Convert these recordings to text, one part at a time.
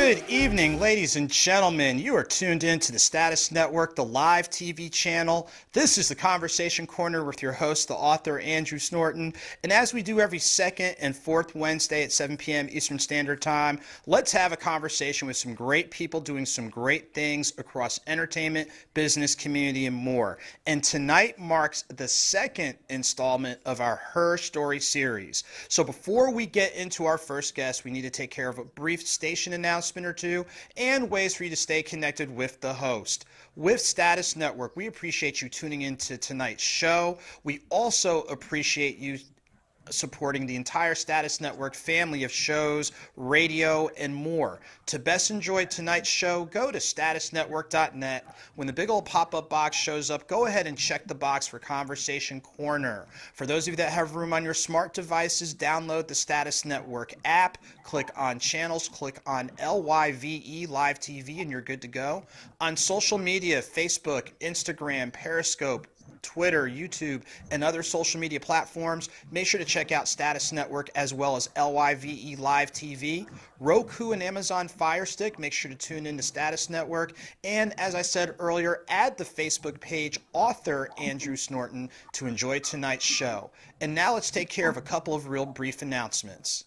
Good evening, ladies and gentlemen. You are tuned in to the Status Network, the live TV channel. This is the Conversation Corner with your host, the author Andrew Snorton. And as we do every second and fourth Wednesday at 7 p.m. Eastern Standard Time, let's have a conversation with some great people doing some great things across entertainment, business, community, and more. And tonight marks the second installment of our HerStory series. So before we get into our first guest, we need to take care of a brief station announcement or two and ways for you to stay connected with the host. With Status Network, we appreciate you tuning into tonight's show. We also appreciate you supporting the entire Status Network family of shows, radio, and more. To best enjoy tonight's show, go to statusnetwork.net. When the big old pop-up box shows up, go ahead and check the box for Conversation Corner. For those of you that have room on your smart devices, download the Status Network app, click on channels, click on LYVE Live TV, and you're good to go. On social media, Facebook, Instagram, Periscope, Twitter, YouTube, and other social media platforms, make sure to check out Status Network as well as LYVE Live TV. Roku and Amazon Fire Stick, make sure to tune in to Status Network. And as I said earlier, add the Facebook page Author Andrew Snorton to enjoy tonight's show. And now let's take care of a couple of real brief announcements.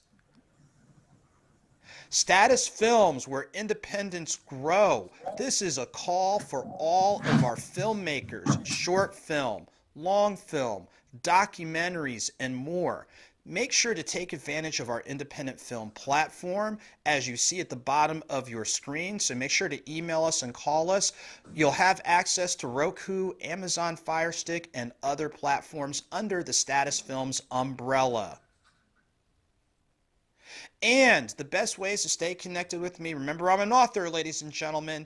Status Films, where independents grow. This is a call for all of our filmmakers, short film, long film, documentaries, and more. Make sure to take advantage of our independent film platform as you see at the bottom of your screen. So make sure to email us and call us. You'll have access to Roku, Amazon Fire Stick, and other platforms under the Status Films umbrella. And the best ways to stay connected with me, remember I'm an author, ladies and gentlemen.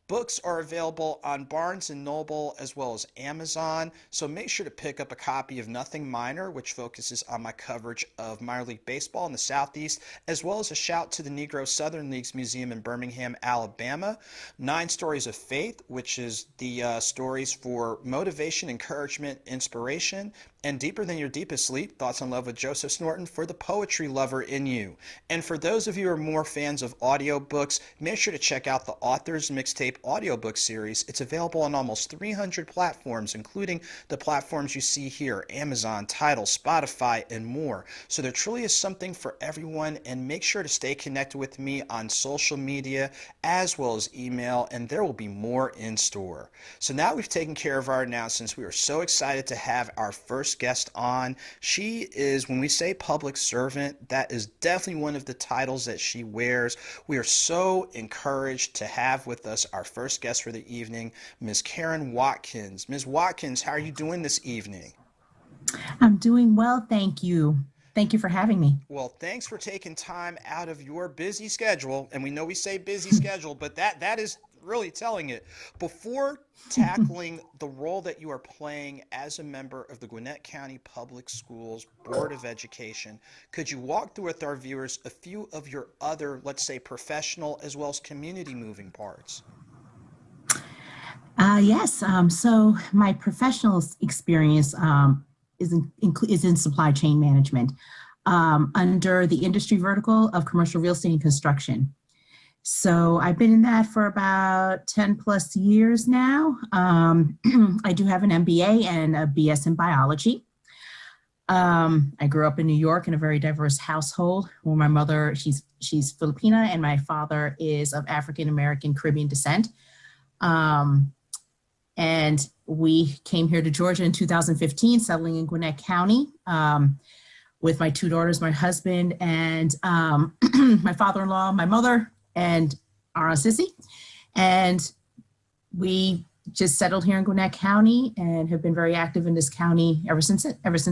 Books are available on Barnes & Noble as well as Amazon, so make sure to pick up a copy of Nothing Minor, which focuses on my coverage of minor league baseball in the Southeast, as well as a shout to the Negro Southern Leagues Museum in Birmingham, Alabama. 9 Stories of Faith, which is the stories for motivation, encouragement, inspiration. And Deeper Than Your Deepest Sleep, Thoughts on Love with Joseph Snorton for the poetry lover in you. And for those of you who are more fans of audiobooks, make sure to check out the Author's Mixtape audiobook series. It's available on almost 300 platforms, including the platforms you see here, Amazon, Tidal, Spotify, and more. So there truly is something for everyone, and make sure to stay connected with me on social media as well as email, and there will be more in store. So now we've taken care of our announcements. We are so excited to have our first guest on. She is, when we say public servant, that is definitely one of the titles that she wears. We are so encouraged to have with us our first guest for the evening, Ms. Karen Watkins. Ms. Watkins, how are you doing this evening? I'm doing well, thank you. Thank you for having me. Well, thanks for taking time out of your busy schedule. And we know we say busy schedule, but that is really telling it. Before tackling the role that you are playing as a member of the Gwinnett County Public Schools Board of Education, could you walk through with our viewers a few of your other, let's say, professional as well as community moving parts? Yes. So my professional experience is in supply chain management under the industry vertical of commercial real estate and construction. So I've been in that for about 10 plus years now. I do have an MBA and a BS in biology. I grew up in New York in a very diverse household where my mother, she's Filipina, and my father is of African American Caribbean descent. And we came here to Georgia in 2015, settling in Gwinnett County with my 2 daughters, my husband, and my father-in-law, my mother, and our Aunt Sissy. And we just settled here in Gwinnett County and have been very active in this county ever since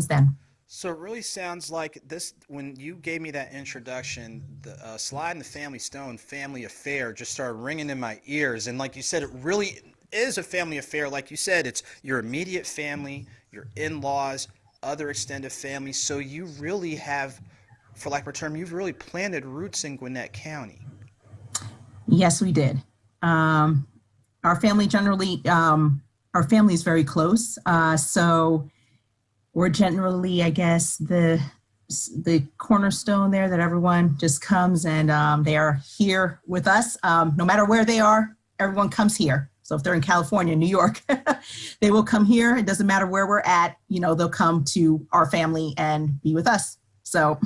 then. So it really sounds like this, when you gave me that introduction, the Slide and the Family Stone family affair just started ringing in my ears. And like you said, it really is a family affair. Like you said, it's your immediate family, your in-laws, other extended family. So you really have, for lack of a term, you've really planted roots in Gwinnett County. Yes, we did. Our family is very close. So we're generally, I guess, the the cornerstone there that everyone just comes and they are here with us. No matter where they are, everyone comes here. So if they're in California, New York, they will come here. It doesn't matter where we're at, they'll come to our family and be with us. So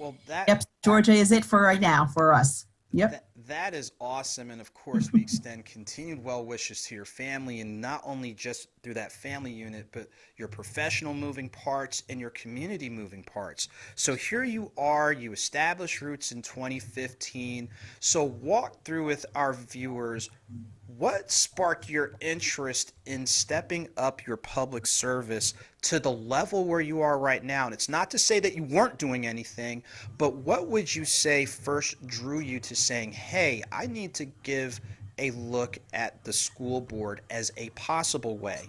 Well, yep, Georgia is it for right now for us. Yep. That is awesome. And of course, we extend continued well wishes to your family, and not only just through that family unit, but your professional moving parts and your community moving parts. So here you are, you established roots in 2015. So walk through with our viewers, what sparked your interest in stepping up your public service to the level where you are right now? And it's not to say that you weren't doing anything, but what would you say first drew you to saying, hey, I need to give a look at the school board as a possible way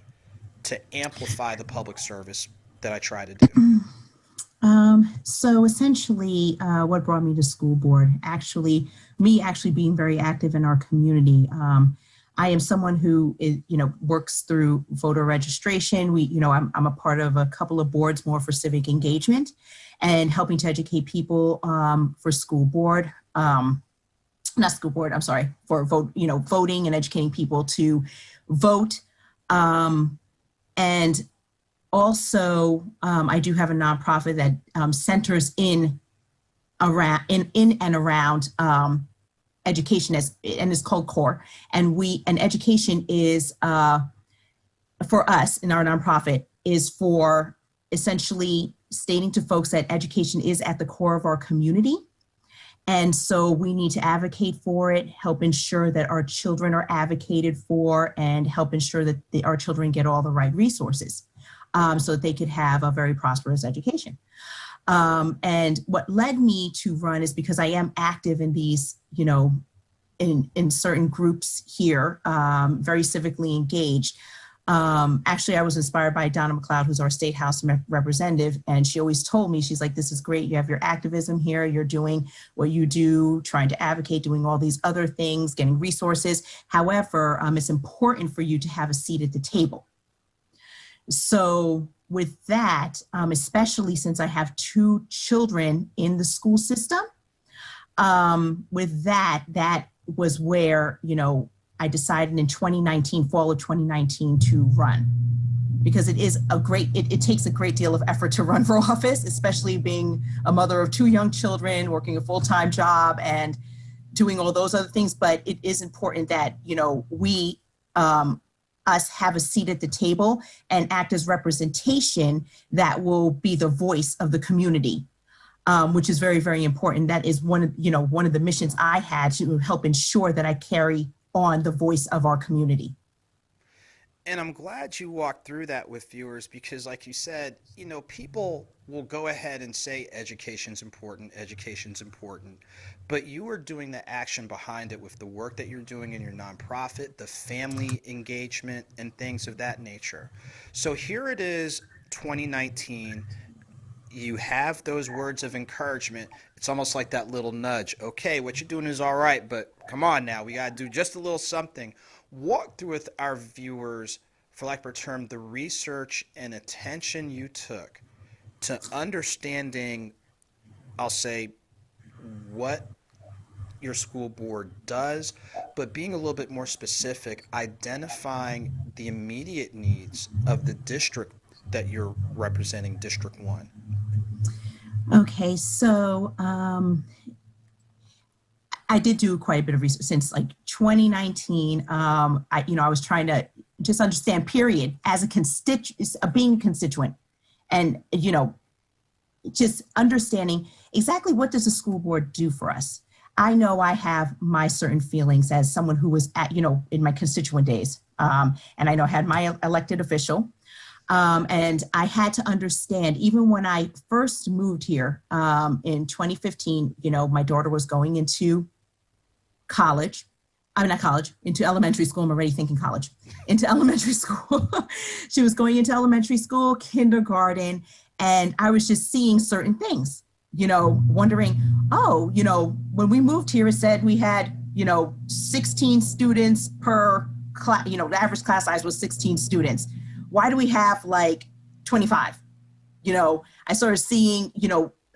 to amplify the public service that I try to do? So essentially, what brought me to school board, actually being very active in our community. I am someone who is, works through voter registration. I'm a part of a couple of boards more for civic engagement and helping to educate people for school board, not school board, I'm sorry, for voting and educating people to vote. And also, I do have a nonprofit that centers in and around education, and it's called CORE. And education is for us in our nonprofit is for essentially stating to folks that education is at the core of our community. And so we need to advocate for it, help ensure that our children are advocated for, and help ensure that our children get all the right resources so that they could have a very prosperous education. And what led me to run is because I am active in these, in certain groups here, very civically engaged. Actually, I was inspired by Donna McLeod, who's our state house representative. And she always told me, she's like, this is great. You have your activism here. You're doing what you do, trying to advocate, doing all these other things, getting resources. However, it's important for you to have a seat at the table. So with that, especially since I have 2 children in the school system, with that was where, I decided in 2019, fall of 2019 to run, because it is it takes a great deal of effort to run for office, especially being a mother of 2 young children, working a full-time job and doing all those other things. But it is important that, we, us have a seat at the table and act as representation that will be the voice of the community, which is very, very important. That is one of the missions I had, to help ensure that I carry on the voice of our community. And I'm glad you walked through that with viewers, because like you said, people will go ahead and say education's important, but you are doing the action behind it with the work that you're doing in your nonprofit, the family engagement, and things of that nature. So here it is, 2019. You have those words of encouragement. It's almost like that little nudge. Okay, what you're doing is all right, but come on now, we got to do just a little something. Walk through with our viewers, for lack of a term, the research and attention you took to understanding, I'll say, what your school board does, but being a little bit more specific, identifying the immediate needs of the district that you're representing, District 1. Okay, so I did do quite a bit of research since like 2019. I was trying to just understand, period, as being a constituent, and just understanding exactly what does the school board do for us. I know I have my certain feelings as someone who was at, in my constituent days, and I know I had my elected official. And I had to understand, even when I first moved here in 2015, my daughter was going into college. Into elementary school. I'm already thinking college. Into elementary school. She was going into elementary school, kindergarten, and I was just seeing certain things, wondering, when we moved here, it said we had, 16 students per class, the average class size was 16 students. Why do we have like 25? I started seeing,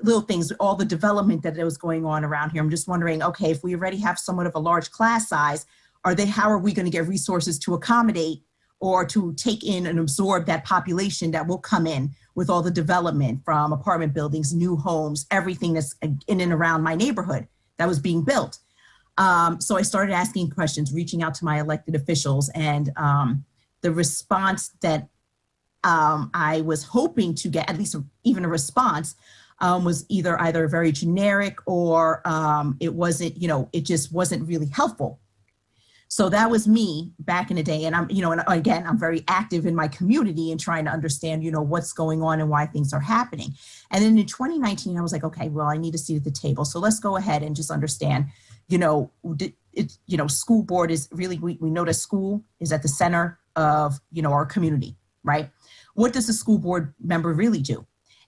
little things, all the development that was going on around here. I'm just wondering, okay, if we already have somewhat of a large class size, how are we going to get resources to accommodate or to take in and absorb that population that will come in with all the development from apartment buildings, new homes, everything that's in and around my neighborhood that was being built. So I started asking questions, reaching out to my elected officials, and the response that I was hoping to get, at least even a response, was either very generic or it wasn't, it just wasn't really helpful. So that was me back in the day. And and again, I'm very active in my community and trying to understand, what's going on and why things are happening. And then in 2019, I was like, okay, well, I need a seat at the table. So let's go ahead and just understand, school board is really, we know that school is at the center of, our community, right? What does a school board member really do?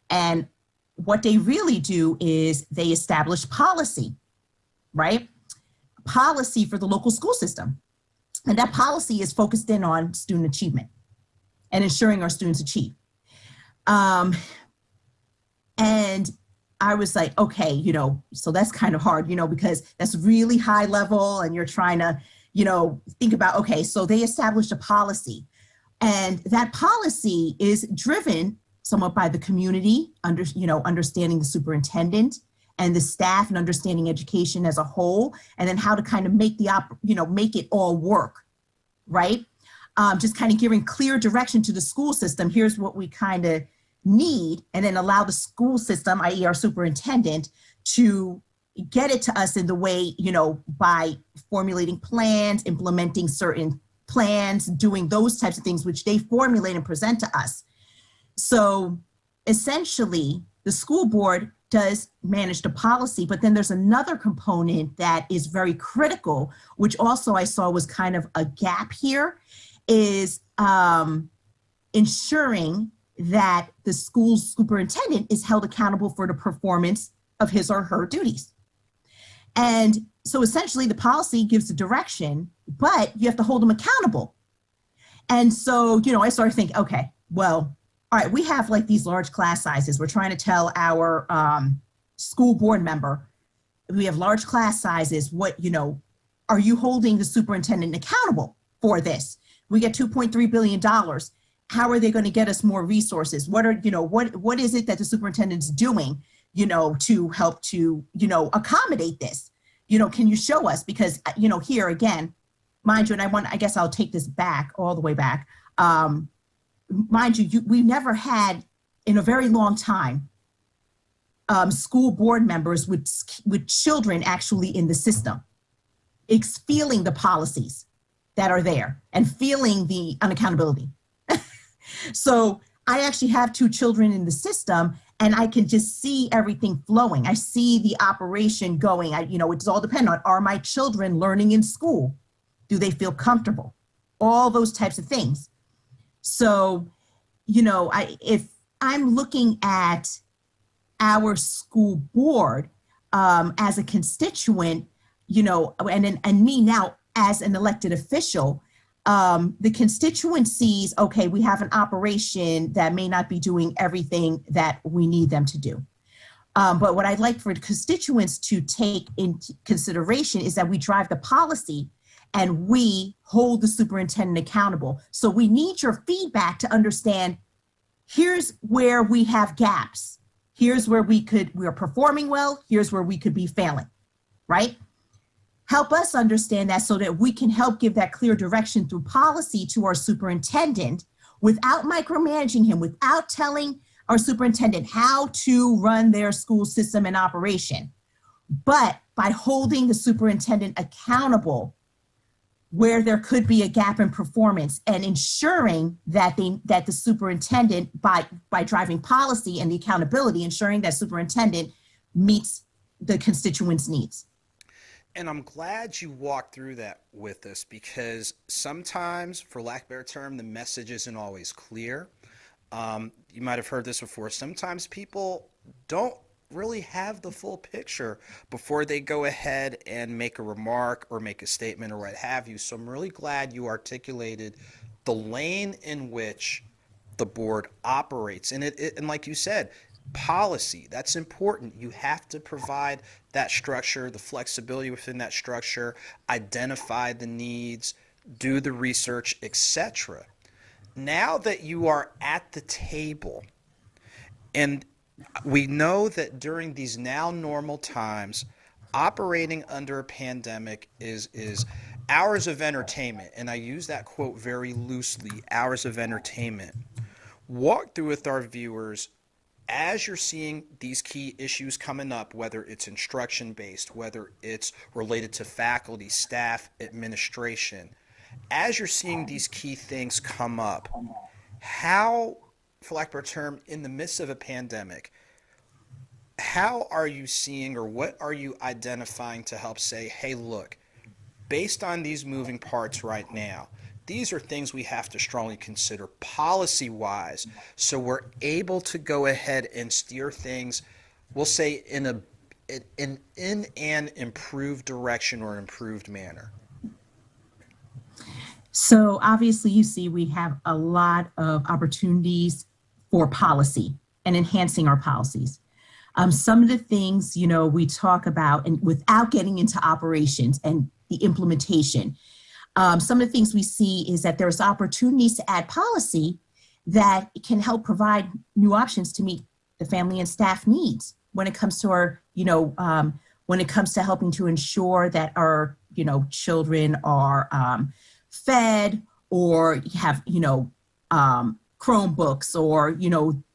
And what they really do is they establish policy, right? Policy for the local school system. And that policy is focused in on student achievement and ensuring our students achieve. And I was like, okay, so that's kind of hard, because that's really high level and you're trying to, think about, okay, so they established a policy, and that policy is driven somewhat by the community, understanding the superintendent and the staff and understanding education as a whole, and then how to kind of make make it all work, right? Just kind of giving clear direction to the school system. Here's what we kind of need, and then allow the school system, i.e. our superintendent, to get it to us in the way, by formulating plans, implementing certain plans, doing those types of things, which they formulate and present to us. So essentially, the school board does manage the policy, but then there's another component that is very critical, which also I saw was kind of a gap here, is ensuring that the school superintendent is held accountable for the performance of his or her duties. And so essentially the policy gives the direction, but you have to hold them accountable. And so, I started thinking, okay, well, all right, we have like these large class sizes. We're trying to tell our school board member, we have large class sizes. What, are you holding the superintendent accountable for this? We get $2.3 billion. How are they going to get us more resources? What are, what is it that the superintendent's doing, to help to, accommodate this? Can you show us? Because, here again, mind you, and I guess I'll take this back, all the way back. Mind you, we never had in a very long time school board members with children actually in the system, feeling the policies that are there and feeling the unaccountability. So I actually have 2 children in the system, and I can just see everything flowing. I see the operation going. It's all dependent on, are my children learning in school? Do they feel comfortable? All those types of things. So, if I'm looking at our school board as a constituent, and me now as an elected official, the constituent sees, okay, we have an operation that may not be doing everything that we need them to do. But what I'd like for the constituents to take into consideration is that we drive the policy and we hold the superintendent accountable. So we need your feedback to understand, here's where we have gaps. Here's where we are performing well. Here's where we could be failing, right? Help us understand that so that we can help give that clear direction through policy to our superintendent without micromanaging him, without telling our superintendent how to run their school system and operation, but by holding the superintendent accountable where there could be a gap in performance and ensuring that the superintendent, by driving policy and the accountability, ensuring that superintendent meets the constituents' needs. And I'm glad you walked through that with us, because sometimes, for lack of a better term, the message isn't always clear. You might have heard this before. Sometimes people don't really have the full picture before they go ahead and make a remark or make a statement or what have you. So I'm really glad you articulated the lane in which the board operates. And like you said, policy, that's important. You have to provide that structure, the flexibility within that structure, identify the needs, do the research, etc. Now that you are at the table, and we know that during these now normal times, operating under a pandemic is hours of entertainment, and I use that quote very loosely, hours of entertainment. Walk through with our viewers as you're seeing these key issues coming up, whether it's instruction based, whether it's related to faculty, staff, administration, as you're seeing these key things come up, how, for lack of a term, in the midst of a pandemic, how are you seeing or what are you identifying to help say, hey, look, based on these moving parts right now, these are things we have to strongly consider policy-wise, so we're able to go ahead and steer things, we'll say, in an improved direction or improved manner? So obviously, you see, we have a lot of opportunities for policy and enhancing our policies. Some of the things, we talk about, and without getting into operations and the implementation, some of the things we see is that there's opportunities to add policy that can help provide new options to meet the family and staff needs when it comes to our, when it comes to helping to ensure that our, children are fed or have, Chromebooks or,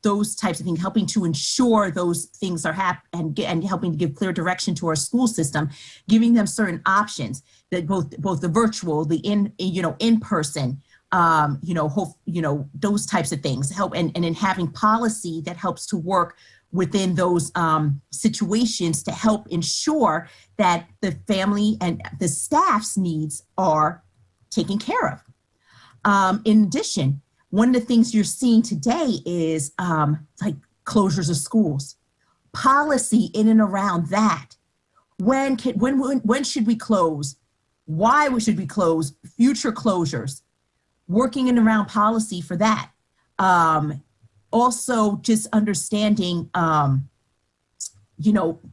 those types of things, helping to ensure those things are happening and helping to give clear direction to our school system, giving them certain options that both the virtual, the in person, those types of things help, and in having policy that helps to work within those situations to help ensure that the family and the staff's needs are taken care of. In addition, one of the things you're seeing today is like closures of schools, policy in and around that. When should we close? Why should we close? Future closures, working in around policy for that. Also, just understanding, the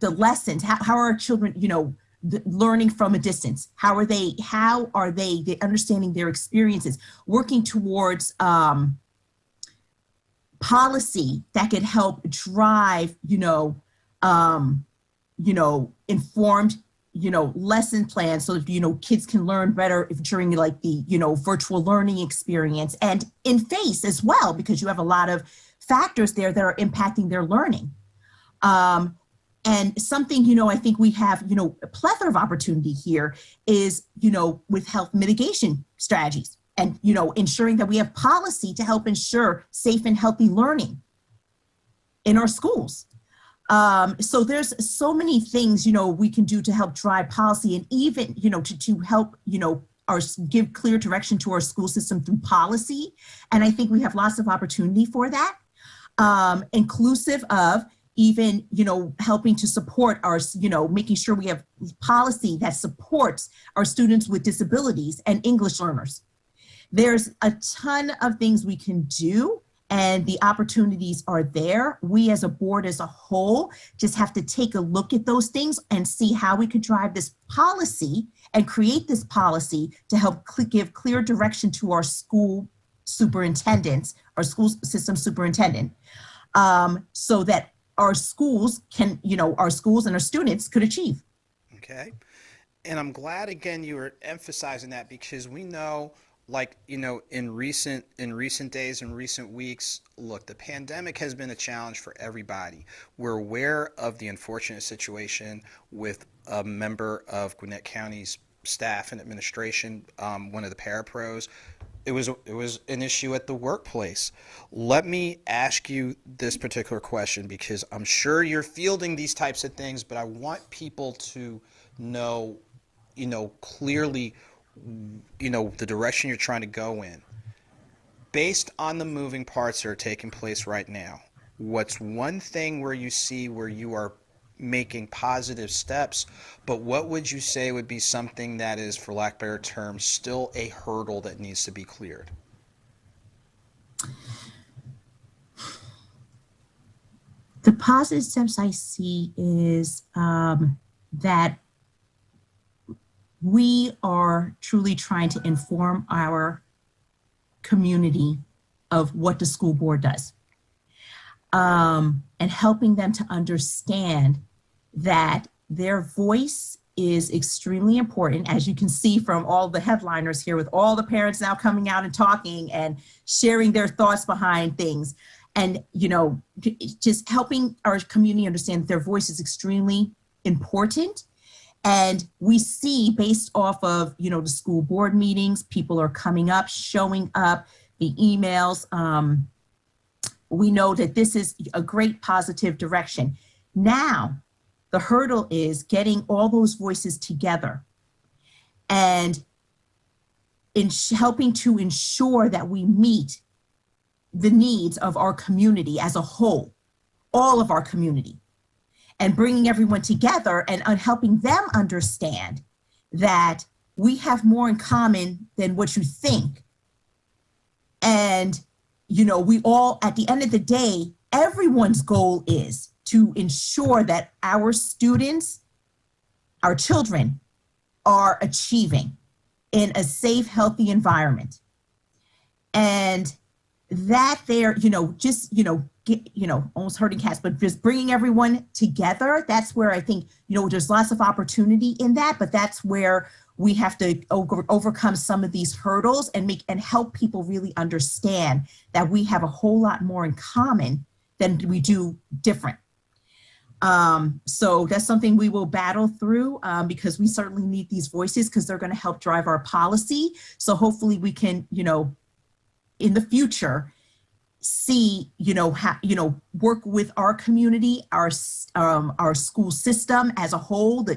lessons. How are our children, learning from a distance? How are they understanding their experiences, working towards policy that could help drive, informed, lesson plans so that, kids can learn better during like the, virtual learning experience and in face as well, because you have a lot of factors there that are impacting their learning. And something, I think we have, a plethora of opportunity here is, with health mitigation strategies and, ensuring that we have policy to help ensure safe and healthy learning in our schools. So there's so many things, we can do to help drive policy and even, to help, give clear direction to our school system through policy. And I think we have lots of opportunity for that, inclusive of even, helping to support our, making sure we have policy that supports our students with disabilities and English learners. There's a ton of things we can do, and the opportunities are there. We as a board as a whole just have to take a look at those things and see how we could drive this policy and create this policy to help give clear direction to our school superintendents, our school system superintendent, so that our schools can, our schools and our students could achieve. Okay. And I'm glad, again, you were emphasizing that, because we know, like, in recent days and recent weeks, look, the pandemic has been a challenge for everybody. We're aware of the unfortunate situation with a member of Gwinnett County's staff and administration, one of the parapros. It was an issue at the workplace. Let me ask you this particular question, because I'm sure you're fielding these types of things, but I want people to know, clearly, the direction you're trying to go in. Based on the moving parts that are taking place right now, what's one thing where you see where you are making positive steps, but what would you say would be something that is, for lack of a better term, still a hurdle that needs to be cleared? The positive steps I see is that we are truly trying to inform our community of what the school board does, and helping them to understand that their voice is extremely important, as you can see from all the headliners here, with all the parents now coming out and talking and sharing their thoughts behind things. And, just helping our community understand that their voice is extremely important. And we see, based off of, the school board meetings, people are coming up, showing up, the emails. We know that this is a great positive direction. Now, the hurdle is getting all those voices together and helping to ensure that we meet the needs of our community as a whole, all of our community, and bringing everyone together and helping them understand that we have more in common than what you think. And, we all, at the end of the day, everyone's goal is to ensure that our students, our children, are achieving in a safe, healthy environment. And that there, almost herding cats, but just bringing everyone together, that's where I think, there's lots of opportunity in that, but that's where we have to overcome some of these hurdles and help people really understand that we have a whole lot more in common than we do different. So that's something we will battle through, because we certainly need these voices, because they're going to help drive our policy. So hopefully we can, in the future, see, work with our community, our school system as a whole,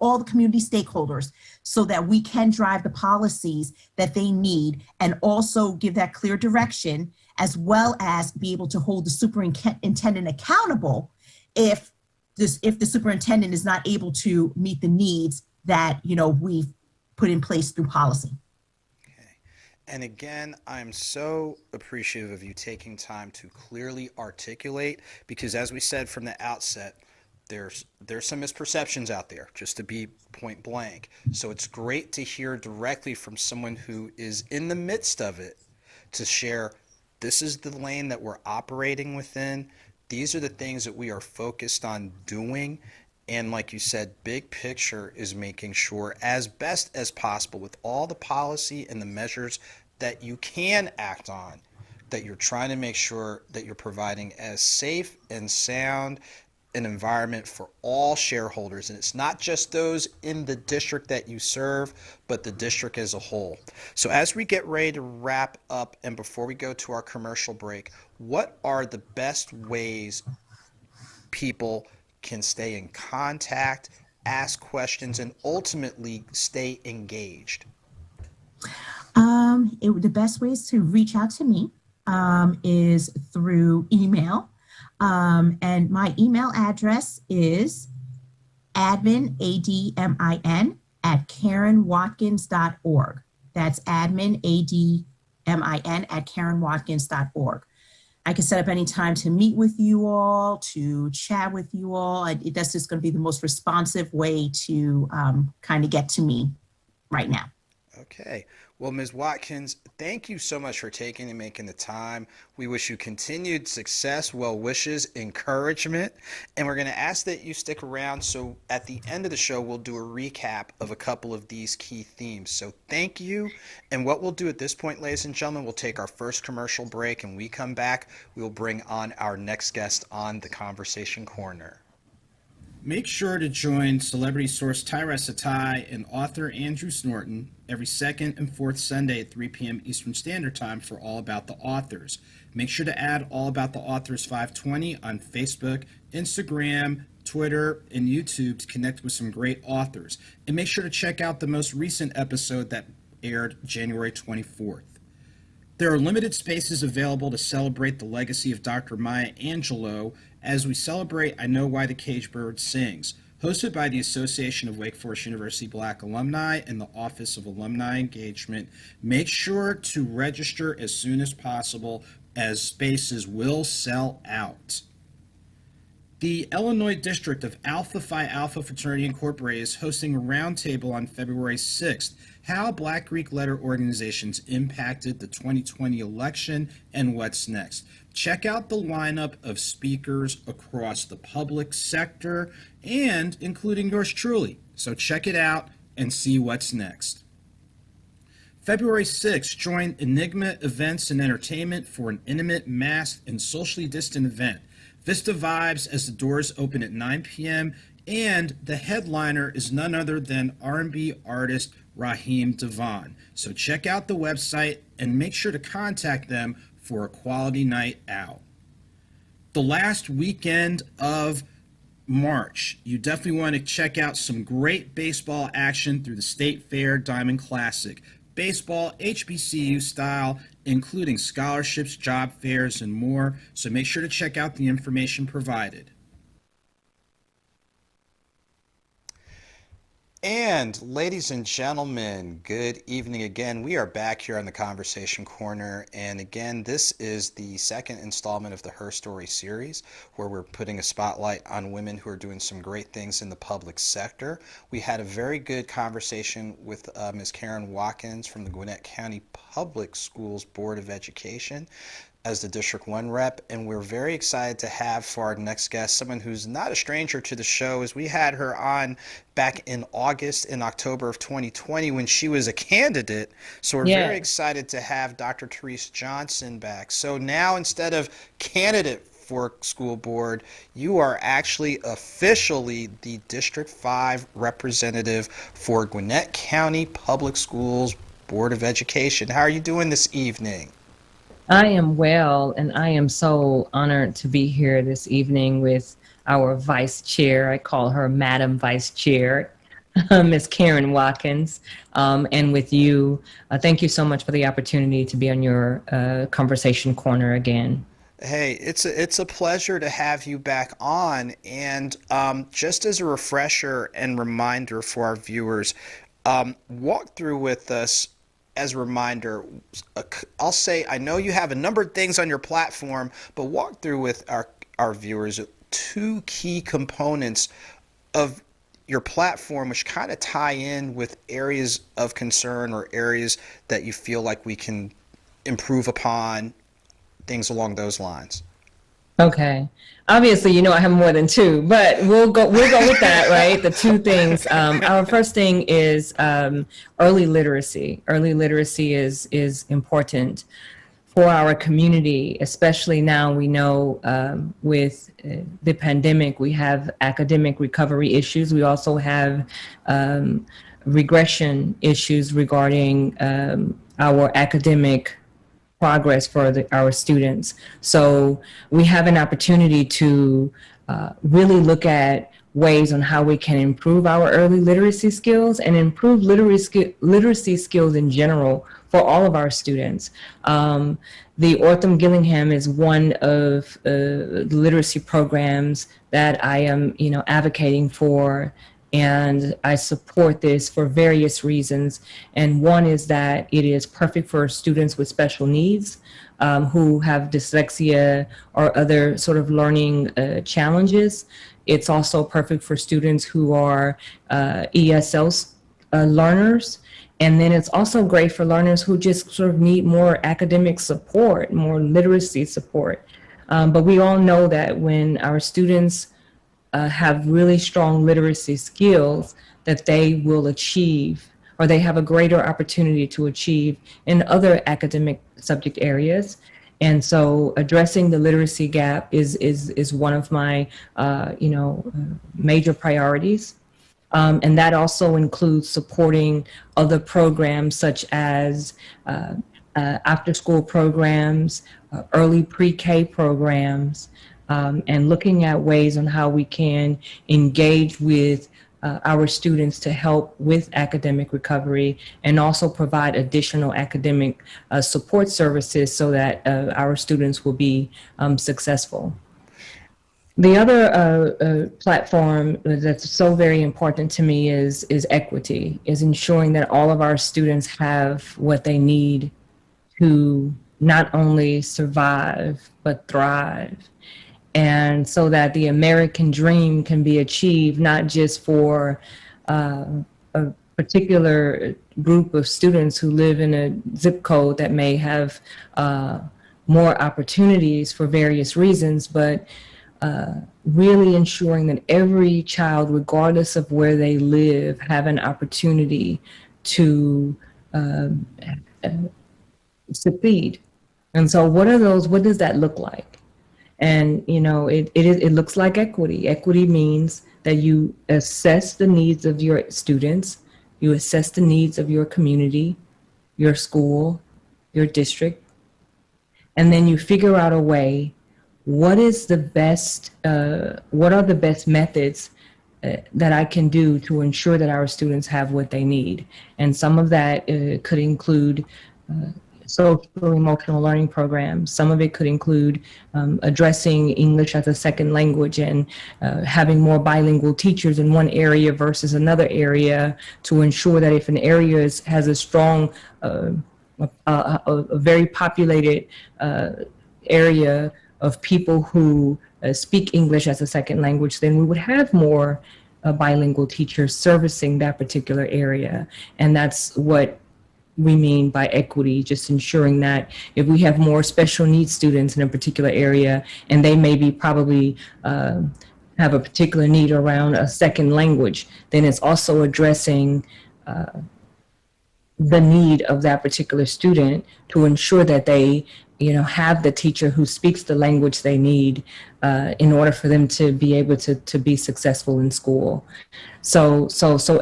all the community stakeholders, so that we can drive the policies that they need, and also give that clear direction, as well as be able to hold the superintendent accountable if the superintendent is not able to meet the needs that, we've put in place through policy. And again, I'm so appreciative of you taking time to clearly articulate, because as we said from the outset, there's some misperceptions out there, just to be point blank. So it's great to hear directly from someone who is in the midst of it, to share, this is the lane that we're operating within. These are the things that we are focused on doing. And like you said, big picture is making sure, as best as possible, with all the policy and the measures that you can act on, that you're trying to make sure that you're providing as safe and sound an environment for all shareholders. And it's not just those in the district that you serve, but the district as a whole. So as we get ready to wrap up, and before we go to our commercial break, what are the best ways people can stay in contact, ask questions, and ultimately stay engaged? The best ways to reach out to me is through email. And my email address is admin, ADMIN, at KarenWatkins.org. That's admin, ADMIN, at KarenWatkins.org. I can set up any time to meet with you all, to chat with you all. That's just going to be the most responsive way to kind of get to me right now. Okay. Well, Ms. Watkins, thank you so much for taking and making the time. We wish you continued success, well wishes, encouragement, and we're going to ask that you stick around. So at the end of the show, we'll do a recap of a couple of these key themes. So thank you. And what we'll do at this point, ladies and gentlemen, we'll take our first commercial break, and we come back, we'll bring on our next guest on the Conversation Corner. Make sure to join celebrity source Tarece and author Andrew Snorton every second and fourth Sunday at 3 p.m. Eastern Standard Time for All About the Authors. Make sure to add All About the Authors 520 on Facebook, Instagram, Twitter, and YouTube to connect with some great authors. And make sure to check out the most recent episode that aired January 24th. There are limited spaces available to celebrate the legacy of Dr. Maya Angelou as we celebrate I Know Why the Caged Bird Sings, hosted by the Association of Wake Forest University Black Alumni and the Office of Alumni Engagement. Make sure to register as soon as possible, as spaces will sell out. The Illinois District of Alpha Phi Alpha Fraternity Incorporated is hosting a roundtable on February 6th, how Black Greek letter organizations impacted the 2020 election and what's next. Check out the lineup of speakers across the public sector and including yours truly. So check it out and see what's next. February 6th, join Enigma Events and Entertainment for an intimate, masked, and socially distant event. Vista vibes as the doors open at 9 p.m. and the headliner is none other than R&B artist Raheem Devon. So check out the website and make sure to contact them for a quality night out. The last weekend of March, you definitely want to check out some great baseball action through the State Fair Diamond Classic. Baseball, HBCU style, including scholarships, job fairs, and more. So make sure to check out the information provided. And ladies and gentlemen, good evening again. We are back here on the Conversation Corner, and again, this is the second installment of the HerStory series, where we're putting a spotlight on women who are doing some great things in the public sector. We had a very good conversation with Ms. Karen Watkins from the Gwinnett County Public Schools Board of Education as the District 1 rep, and we're very excited to have for our next guest someone who's not a stranger to the show, as we had her on back in August and October of 2020 when she was a candidate. So we're very excited to have Dr. Tarece Johnson back. So now, instead of candidate for school board, you are actually officially the District 5 representative for Gwinnett County Public Schools Board of Education. How are you doing this evening? I am well, and I am so honored to be here this evening with our Vice Chair. I call her Madam Vice Chair, Ms. Karen Watkins, and with you. Thank you so much for the opportunity to be on your Conversation Corner again. Hey, it's a pleasure to have you back on. And just as a refresher and reminder for our viewers, walk through with us, as a reminder, I'll say, I know you have a number of things on your platform, but walk through with our viewers two key components of your platform which kind of tie in with areas of concern or areas that you feel like we can improve upon, things along those lines. Okay. Obviously, you know, I have more than two, but we'll go with that, right? The two things. Our first thing is early literacy. Early literacy is important for our community, especially now. We know with the pandemic, we have academic recovery issues. We also have regression issues regarding our academic progress for our students. So we have an opportunity to really look at ways on how we can improve our early literacy skills and improve literacy skills in general for all of our students. The Ortham Gillingham is one of the literacy programs that I am, advocating for, and I support this for various reasons. And one is that it is perfect for students with special needs who have dyslexia or other sort of learning challenges. It's also perfect for students who are ESL learners. And then it's also great for learners who just sort of need more academic support, more literacy support. But we all know that when our students have really strong literacy skills, that they will achieve, or they have a greater opportunity to achieve in other academic subject areas. And so addressing the literacy gap is one of my major priorities. And that also includes supporting other programs such as after school programs, early pre-K programs, and looking at ways on how we can engage with our students to help with academic recovery and also provide additional academic support services so that our students will be successful. The other platform that's so very important to me is equity, is ensuring that all of our students have what they need to not only survive, but thrive. and so that the American dream can be achieved, not just for a particular group of students who live in a zip code that may have more opportunities for various reasons, but really ensuring that every child, regardless of where they live, have an opportunity to succeed. And so what does that look like? And, it looks like equity. Equity means that you assess the needs of your students, you assess the needs of your community, your school, your district, and then you figure out a way, what are the best methods that I can do to ensure that our students have what they need. And some of that could include social emotional learning programs. Some of it could include addressing English as a second language and having more bilingual teachers in one area versus another area, to ensure that if an area has a strong, a very populated area of people who speak English as a second language, then we would have more bilingual teachers servicing that particular area. And that's what we mean by equity, just ensuring that if we have more special needs students in a particular area, and they maybe probably have a particular need around a second language, then it's also addressing the need of that particular student to ensure that they have the teacher who speaks the language they need in order for them to be able to be successful in school. So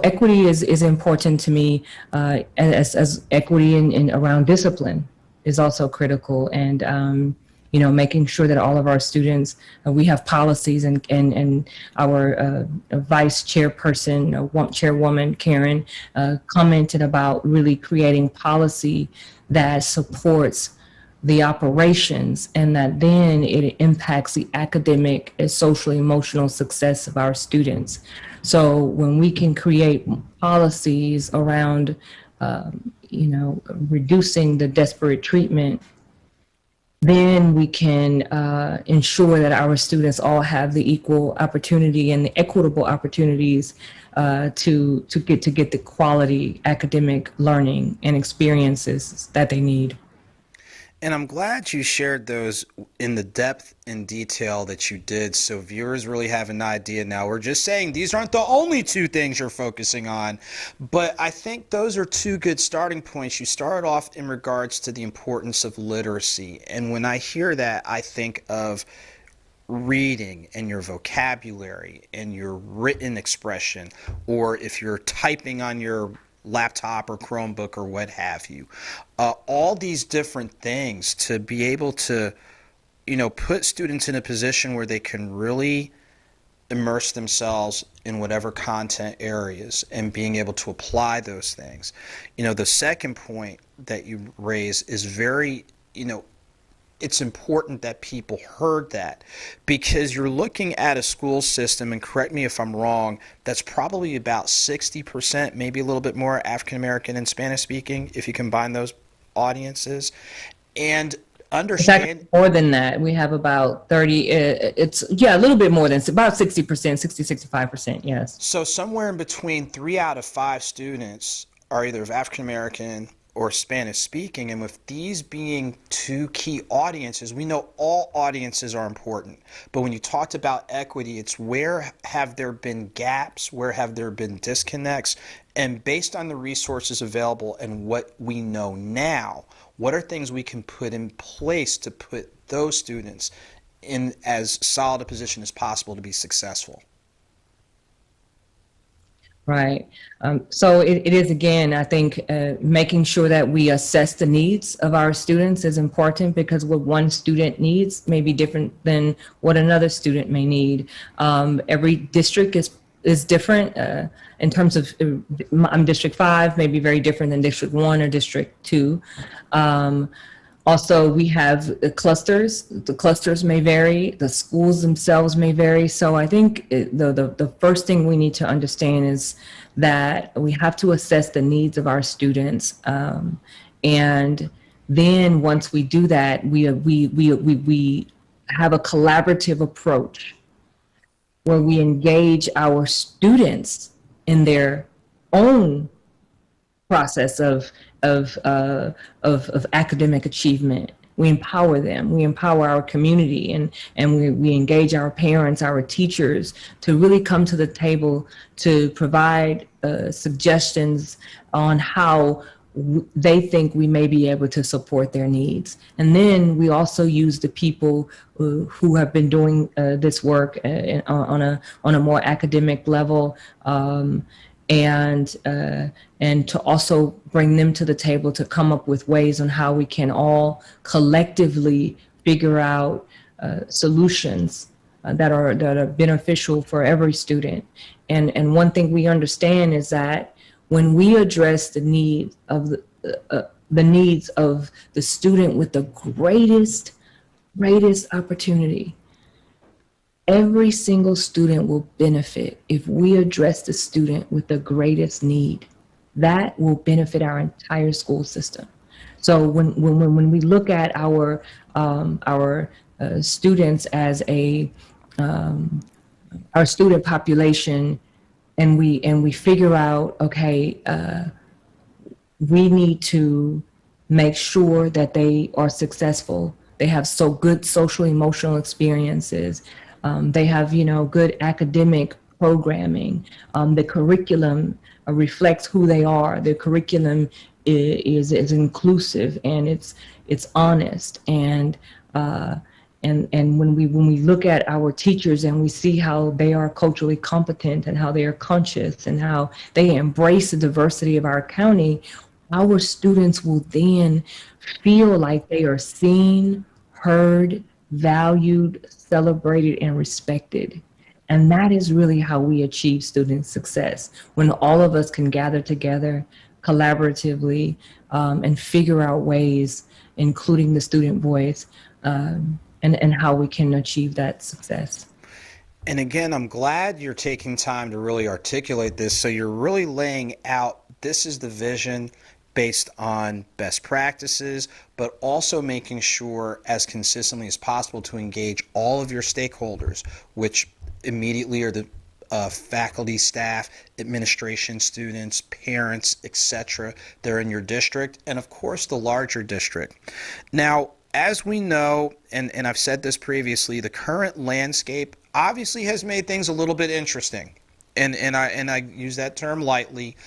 equity is important to me, as equity in around discipline is also critical. And making sure that all of our students, we have policies, and our vice chairperson, chairwoman, Karen, commented about really creating policy that supports the operations, and that then it impacts the academic and social emotional success of our students. So when we can create policies around, reducing the disparate treatment, then we can ensure that our students all have the equal opportunity and the equitable opportunities to get the quality academic learning and experiences that they need. And I'm glad you shared those in the depth and detail that you did, so viewers really have an idea now. We're just saying these aren't the only two things you're focusing on, but I think those are two good starting points. You started off in regards to the importance of literacy, and when I hear that, I think of reading and your vocabulary and your written expression, or if you're typing on your laptop or Chromebook or what have you, all these different things to be able to, put students in a position where they can really immerse themselves in whatever content areas and being able to apply those things. The second point that you raise is very, it's important that people heard that, because you're looking at a school system, and correct me if I'm wrong, that's probably about 60%, maybe a little bit more, African American and Spanish speaking, if you combine those audiences. And understand more than that, we have about 30, a little bit more than about 60%, 65%, yes. So somewhere in between 3 out of 5 students are either of African American or Spanish speaking, and with these being two key audiences, we know all audiences are important, but when you talked about equity, it's where have there been gaps, where have there been disconnects, and based on the resources available and what we know now, what are things we can put in place to put those students in as solid a position as possible to be successful? Right. So it is, again, I think making sure that we assess the needs of our students is important, because what one student needs may be different than what another student may need. Every district is different in terms of, I'm District 5, may be very different than District 1 or District 2. Also, we have clusters. The clusters may vary. The schools themselves may vary. So I think the first thing we need to understand is that we have to assess the needs of our students. And then once we do that, we have a collaborative approach where we engage our students in their own process of academic achievement. We empower them. We empower our community, and we engage our parents, our teachers, to really come to the table to provide suggestions on how they think we may be able to support their needs. And then we also use the people who have been doing this work on a more academic level, and to also bring them to the table to come up with ways on how we can all collectively figure out solutions that are beneficial for every student. And one thing we understand is that when we address the needs of the student with the greatest opportunity, every single student will benefit if we address the student with the greatest need. That will benefit our entire school system. So when we look at our students as our student population, and we figure out, okay, we need to make sure that they are successful. They have so good social emotional experiences. They have, good academic programming. The curriculum reflects who they are. The curriculum is inclusive, and it's honest. And when we look at our teachers and we see how they are culturally competent and how they are conscious and how they embrace the diversity of our county, our students will then feel like they are seen, heard, valued, celebrated, and respected. And that is really how we achieve student success, when all of us can gather together collaboratively and figure out ways, including the student voice, and how we can achieve that success. And again, I'm glad you're taking time to really articulate this. So you're really laying out, this is the vision based on best practices, but also making sure as consistently as possible to engage all of your stakeholders, which immediately are the faculty, staff, administration, students, parents, etc. They're in your district, and of course the larger district. Now, as we know, and I've said this previously, the current landscape obviously has made things a little bit interesting, and I use that term lightly.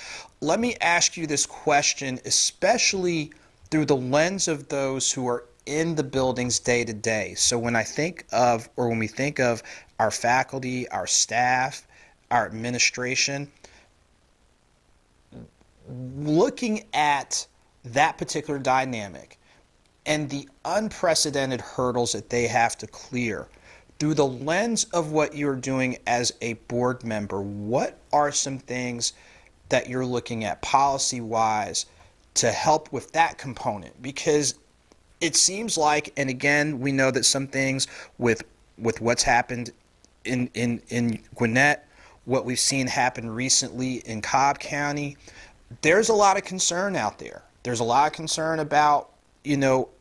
Let me ask you this question, especially through the lens of those who are in the buildings day to day. So when we think of our faculty, our staff, our administration, looking at that particular dynamic and the unprecedented hurdles that they have to clear, through the lens of what you're doing as a board member, what are some things that you're looking at policy-wise to help with that component? Because it seems like, and again, we know that some things with what's happened in Gwinnett, what we've seen happen recently in Cobb County, there's a lot of concern out there. There's a lot of concern about,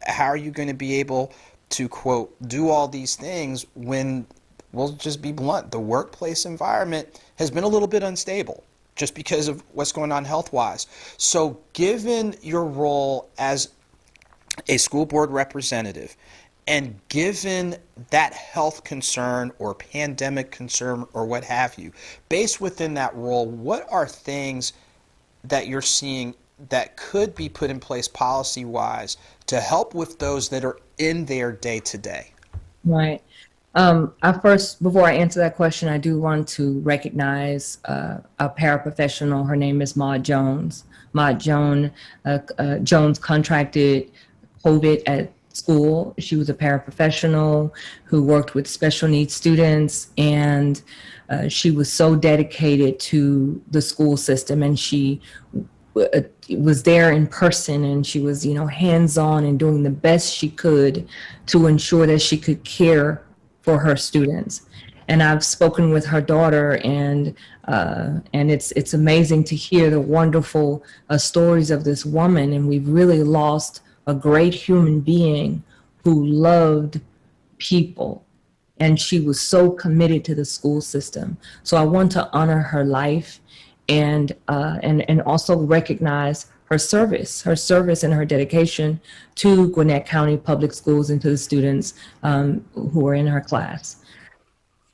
how are you going to be able to, quote, do all these things when, we'll just be blunt, the workplace environment has been a little bit unstable just because of what's going on health-wise. So given your role as a school board representative, and given that health concern or pandemic concern or what have you, based within that role, what are things that you're seeing that could be put in place policy-wise to help with those that are in their day-to-day? Right. Before I answer that question, I do want to recognize a paraprofessional. Her name is Maud Jones. Maud Jones contracted COVID at school. She was a paraprofessional who worked with special needs students, and she was so dedicated to the school system, and she was there in person, and she was, hands-on and doing the best she could to ensure that she could care for her students. And I've spoken with her daughter, and it's amazing to hear the wonderful stories of this woman. And we've really lost a great human being who loved people, and she was so committed to the school system. So I want to honor her life and also recognize her service and her dedication to Gwinnett County Public Schools and to the students who are in her class.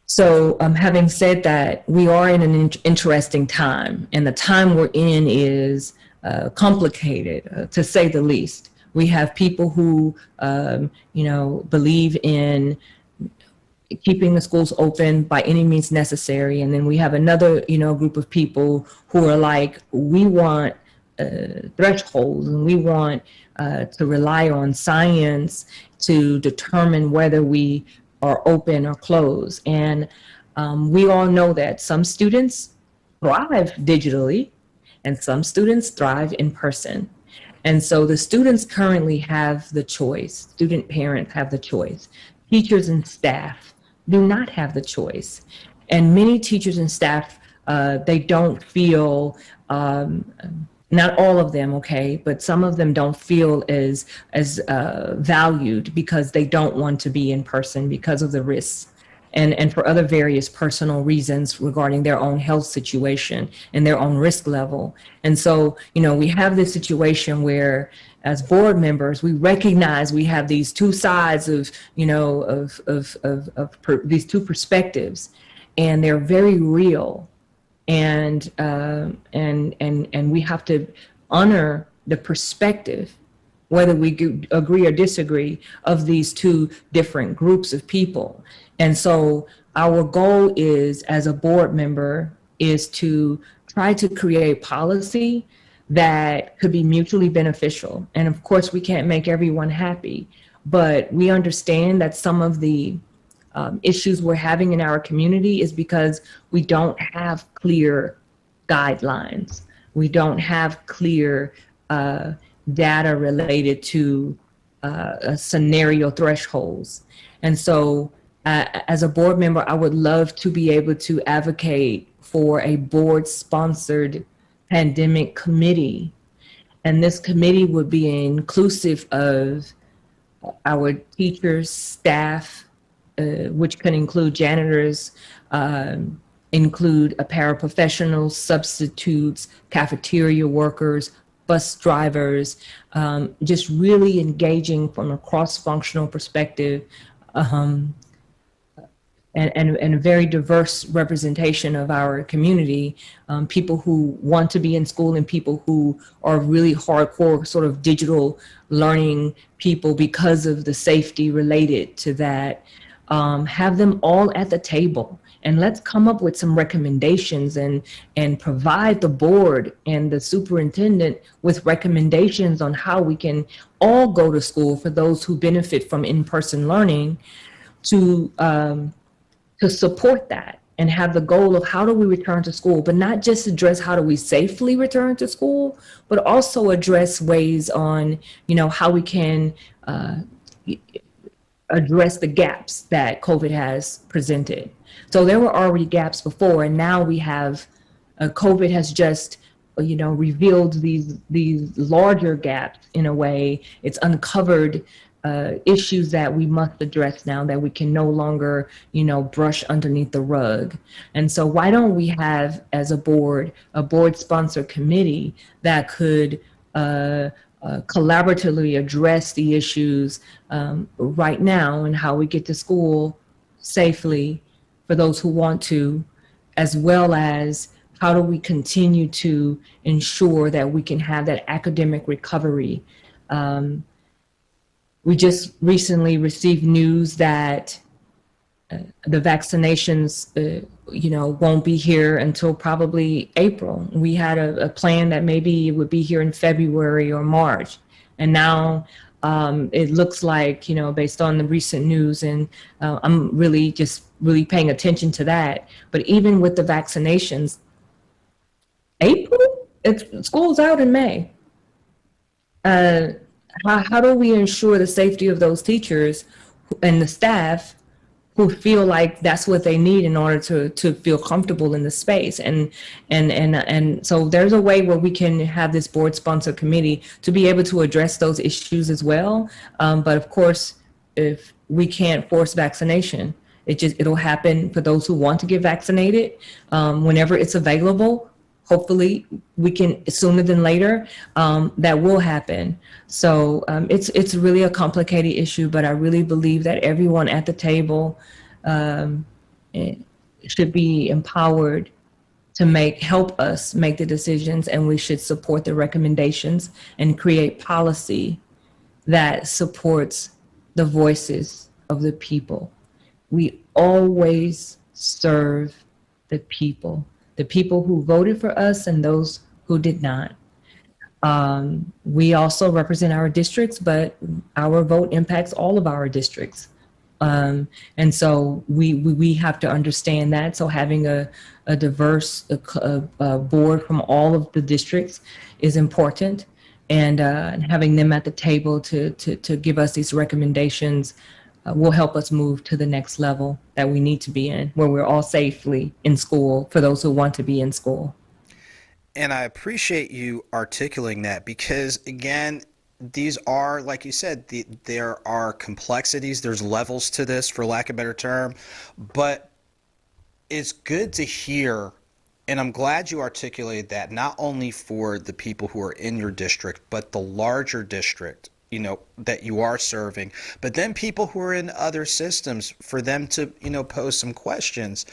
So having said that, we are in an interesting time, and the time we're in is complicated, to say the least. We have people who, believe in keeping the schools open by any means necessary. And then we have another, group of people who are like, we want thresholds, and we want to rely on science to determine whether we are open or closed. And we all know that some students thrive digitally and some students thrive in person. And so the students currently have the choice. Student parents have the choice. Teachers and staff do not have the choice. And many teachers and staff, they don't feel, not all of them, okay, but some of them don't feel as valued because they don't want to be in person because of the risks and for other various personal reasons regarding their own health situation and their own risk level. And so, we have this situation where as board members, we recognize we have these two sides of, these two perspectives, and they're very real. And we have to honor the perspective, whether we agree or disagree, of these two different groups of people. And so our goal is, as a board member, is to try to create policy that could be mutually beneficial. And of course, we can't make everyone happy, but we understand that some of the issues we're having in our community is because we don't have clear guidelines. We don't have clear data related to scenario thresholds. And so as a board member, I would love to be able to advocate for a board-sponsored pandemic committee. And this committee would be inclusive of our teachers, staff, which can include janitors, include paraprofessionals, substitutes, cafeteria workers, bus drivers, just really engaging from a cross-functional perspective, and a very diverse representation of our community, people who want to be in school and people who are really hardcore sort of digital learning people because of the safety related to that. Have them all at the table, and let's come up with some recommendations and provide the board and the superintendent with recommendations on how we can all go to school for those who benefit from in-person learning, to support that and have the goal of how do we return to school, but not just address how do we safely return to school, but also address ways on, how we can address the gaps that COVID has presented. So there were already gaps before, and now we have, COVID has just, revealed these larger gaps in a way. It's uncovered issues that we must address now, that we can no longer, brush underneath the rug. And so why don't we have, as a board-sponsored committee that could collaboratively address the issues right now and how we get to school safely for those who want to, as well as how do we continue to ensure that we can have that academic recovery. We just recently received news that the vaccinations, won't be here until probably April. We had a plan that maybe it would be here in February or March. And now it looks like, based on the recent news, and I'm really paying attention to that. But even with the vaccinations, April, school's out in May. How do we ensure the safety of those teachers and the staff who feel like that's what they need in order to feel comfortable in the space? And so there's a way where we can have this board-sponsored committee to be able to address those issues as well. But of course, if we can't force vaccination. It'll happen for those who want to get vaccinated whenever it's available. Hopefully we can sooner than later. That will happen. So it's really a complicated issue, but I really believe that everyone at the table should be empowered to help us make the decisions, and we should support the recommendations and create policy that supports the voices of the people. We always serve the people who voted for us and those who did not. We also represent our districts, but our vote impacts all of our districts. And so we have to understand that. So having a diverse board from all of the districts is important, and having them at the table to give us these recommendations will help us move to the next level that we need to be in, where we're all safely in school for those who want to be in school. And I appreciate you articulating that, because again, these are, like you said, there are complexities, there's levels to this, for lack of a better term, but it's good to hear, and I'm glad you articulated that, not only for the people who are in your district, but the larger district, that you are serving, but then people who are in other systems, for them to, pose some questions.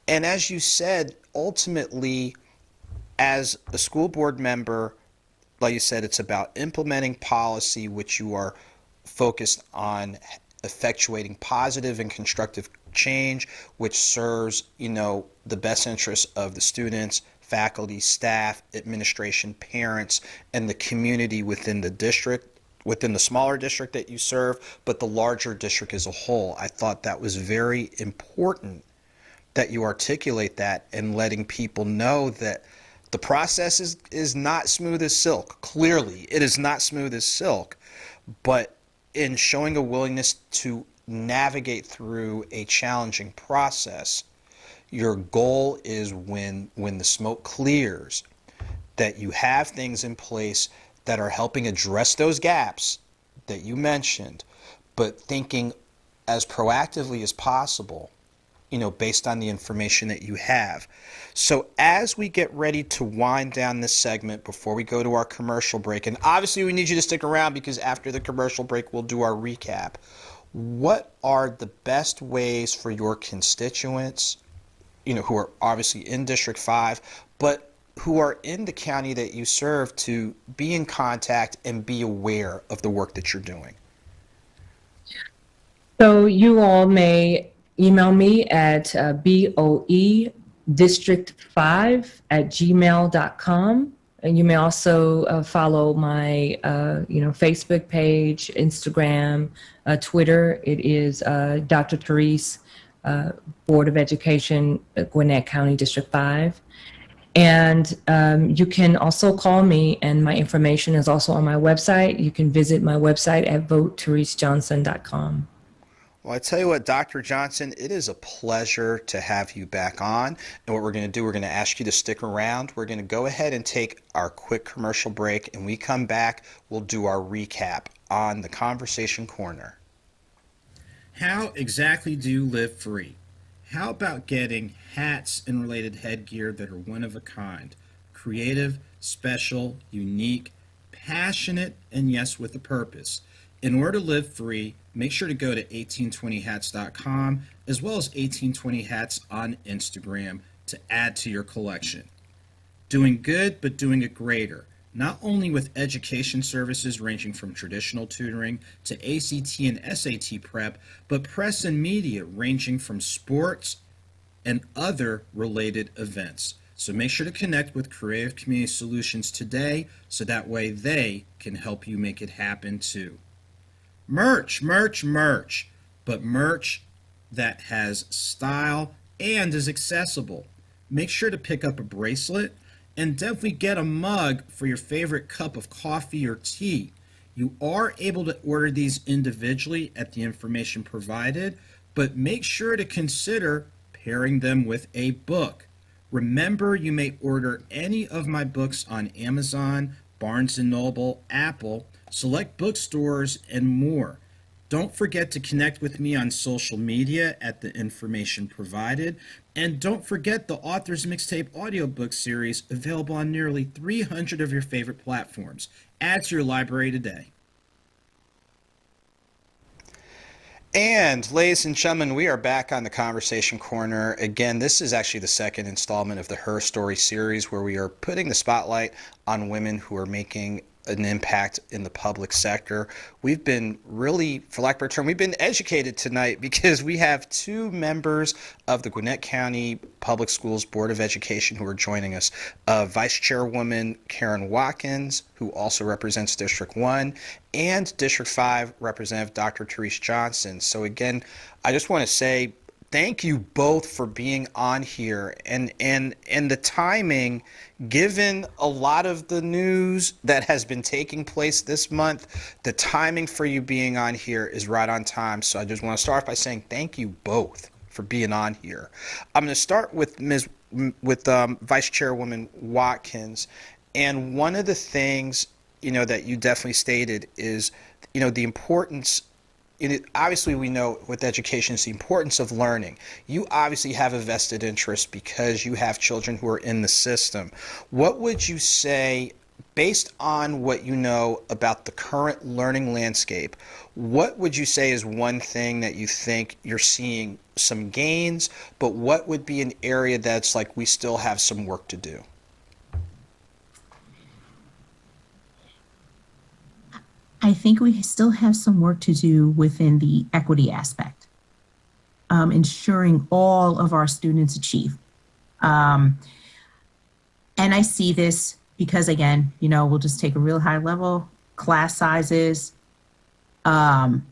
And as you said, ultimately, as a school board member, like you said, it's about implementing policy, which you are focused on effectuating positive and constructive change, which serves, the best interests of the students, faculty, staff, administration, parents, and the community within the district, within the smaller district that you serve, but the larger district as a whole. I thought that was very important that you articulate that, and letting people know that the process is not smooth as silk. Clearly, it is not smooth as silk, but in showing a willingness to navigate through a challenging process, your goal is when the smoke clears, that you have things in place that are helping address those gaps that you mentioned, but thinking as proactively as possible, based on the information that you have. So as we get ready to wind down this segment before we go to our commercial break, and obviously we need you to stick around, because after the commercial break we'll do our recap. What are the best ways for your constituents, who are obviously in District 5, but who are in the county that you serve, to be in contact and be aware of the work that you're doing? So you all may email me at boedistrict5@gmail.com. And you may also follow my Facebook page, Instagram, Twitter. It is Dr. Tarece, Board of Education, Gwinnett County, District 5. And you can also call me, and my information is also on my website. You can visit my website at votetaresejohnson.com. Well, I tell you what, Dr. Johnson, it is a pleasure to have you back on. And what we're going to do, we're going to ask you to stick around. We're going to go ahead and take our quick commercial break, and we come back, we'll do our recap on the Conversation Corner. How exactly do you live free? How about getting hats and related headgear that are one of a kind? Creative, special, unique, passionate, and yes, with a purpose. In order to live free, make sure to go to 1820hats.com, as well as 1820hats on Instagram, to add to your collection. Doing good, but doing it greater. Not only with education services ranging from traditional tutoring to ACT and SAT prep, but press and media ranging from sports and other related events. So make sure to connect with Creative Community Solutions today, so that way they can help you make it happen too. Merch, but merch that has style and is accessible. Make sure to pick up a bracelet, and definitely get a mug for your favorite cup of coffee or tea. You are able to order these individually at the information provided, but make sure to consider pairing them with a book. Remember, you may order any of my books on Amazon, Barnes & Noble, Apple, select bookstores, and more. Don't forget to connect with me on social media at the information provided. And don't forget the Author's Mixtape audiobook series, available on nearly 300 of your favorite platforms. Add to your library today. And ladies and gentlemen, we are back on the Conversation Corner. Again, this is actually the second installment of the HerStory series, where we are putting the spotlight on women who are making an impact in the public sector. We've been really, for lack of a better term, we've been educated tonight because we have two members of the Gwinnett County Public Schools Board of Education who are joining us. Vice-Chairwoman Karen Watkins, who also represents District 1, and District 5 Representative Dr. Tarece Johnson. So again, I just want to say thank you both for being on here, and the timing, given a lot of the news that has been taking place this month, the timing for you being on here is right on time. So I just want to start off by saying thank you both for being on here. I'm going to start with Vice Chairwoman Watkins, and one of the things that you definitely stated is the importance. Obviously, we know with education is the importance of learning. You obviously have a vested interest because you have children who are in the system. What would you say, based on what you know about the current learning landscape, what would you say is one thing that you think you're seeing some gains, but what would be an area that's like we still have some work to do? I think we still have some work to do within the equity aspect, ensuring all of our students achieve. And I see this because, again, we'll just take a real high level, class sizes, where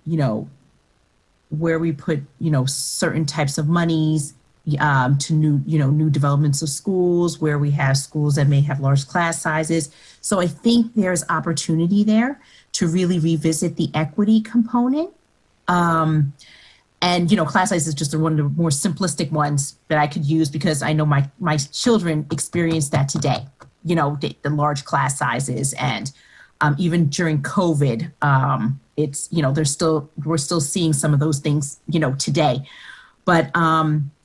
we put, certain types of monies to new developments of schools, where we have schools that may have large class sizes. So I think there's opportunity there to really revisit the equity component. And, class size is just one of the more simplistic ones that I could use because I know my children experience that today, the large class sizes. And even during COVID, it's, we're still seeing some of those things, today. But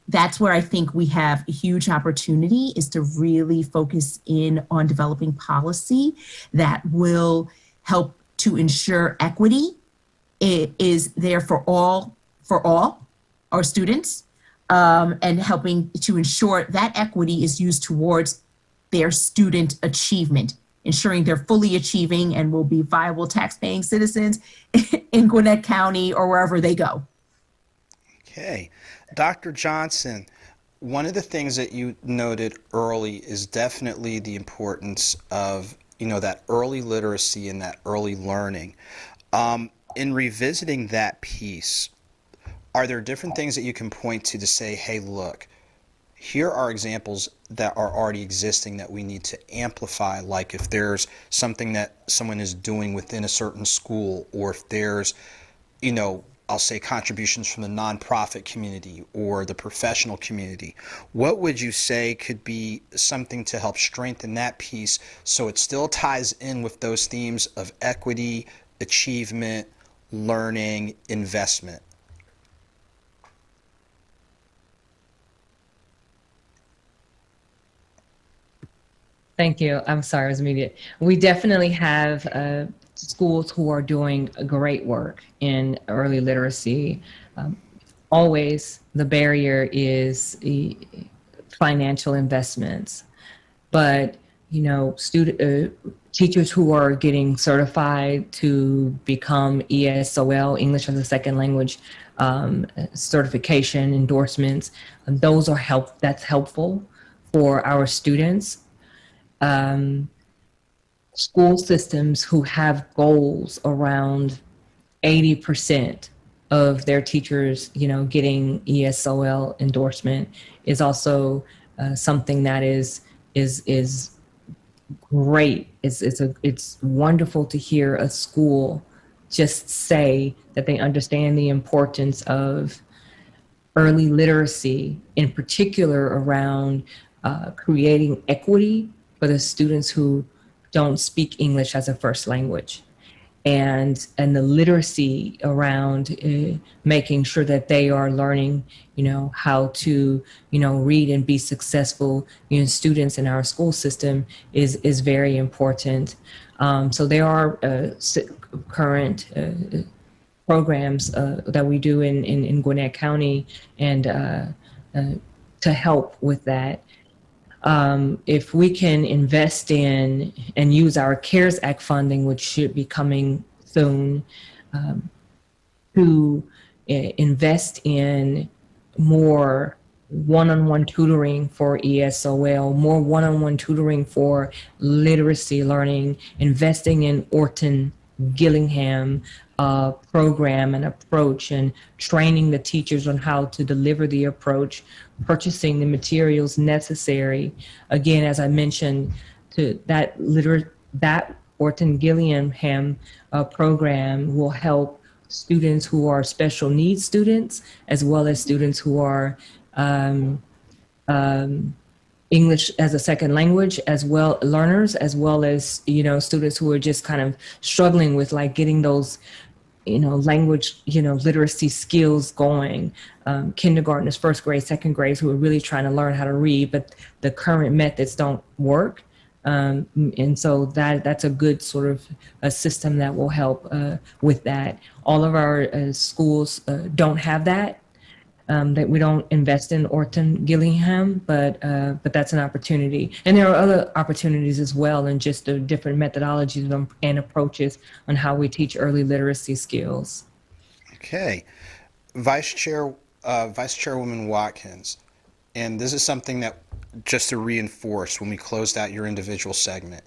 that's where I think we have a huge opportunity, is to really focus in on developing policy that will help to ensure equity is there for all our students, and helping to ensure that equity is used towards their student achievement, ensuring they're fully achieving and will be viable tax-paying citizens in Gwinnett County or wherever they go. Okay. Dr. Johnson, one of the things that you noted early is definitely the importance of that early literacy and that early learning. In revisiting that piece, are there different things that you can point to say, hey, look, here are examples that are already existing that we need to amplify, like if there's something that someone is doing within a certain school, or if there's, I'll say contributions from the nonprofit community or the professional community. What would you say could be something to help strengthen that piece so it still ties in with those themes of equity, achievement, learning, investment? Thank you. I'm sorry, I was muted. We definitely have schools who are doing great work in early literacy. Always the barrier is financial investments, but teachers who are getting certified to become ESOL, English as a Second Language, certification endorsements, that's helpful for our students. School systems who have goals around 80% of their teachers, getting ESOL endorsement is also something that is great. It's wonderful to hear a school just say that they understand the importance of early literacy, in particular around creating equity for the students who don't speak English as a first language. and the literacy around making sure that they are learning, how to, read and be successful, students in our school system is very important. So there are current programs that we do in Gwinnett County and to help with that. If we can invest in and use our CARES Act funding, which should be coming soon, to invest in more one-on-one tutoring for ESOL, more one-on-one tutoring for literacy learning, investing in Orton Gillingham program and approach, and training the teachers on how to deliver the approach, purchasing the materials necessary. Again, as I mentioned, to that Orton Gillingham program will help students who are special needs students, as well as students who are English as a second language, as well learners, as well as, students who are just kind of struggling with like getting those, language, literacy skills going. Kindergartners, first grade, second grades who are really trying to learn how to read, but the current methods don't work. And so that's a good sort of a system that will help with that. All of our schools don't have that. That we don't invest in Orton Gillingham, but that's an opportunity. And there are other opportunities as well, and just the different methodologies and approaches on how we teach early literacy skills. Okay, Vice Chairwoman Watkins, and this is something that just to reinforce when we closed out your individual segment.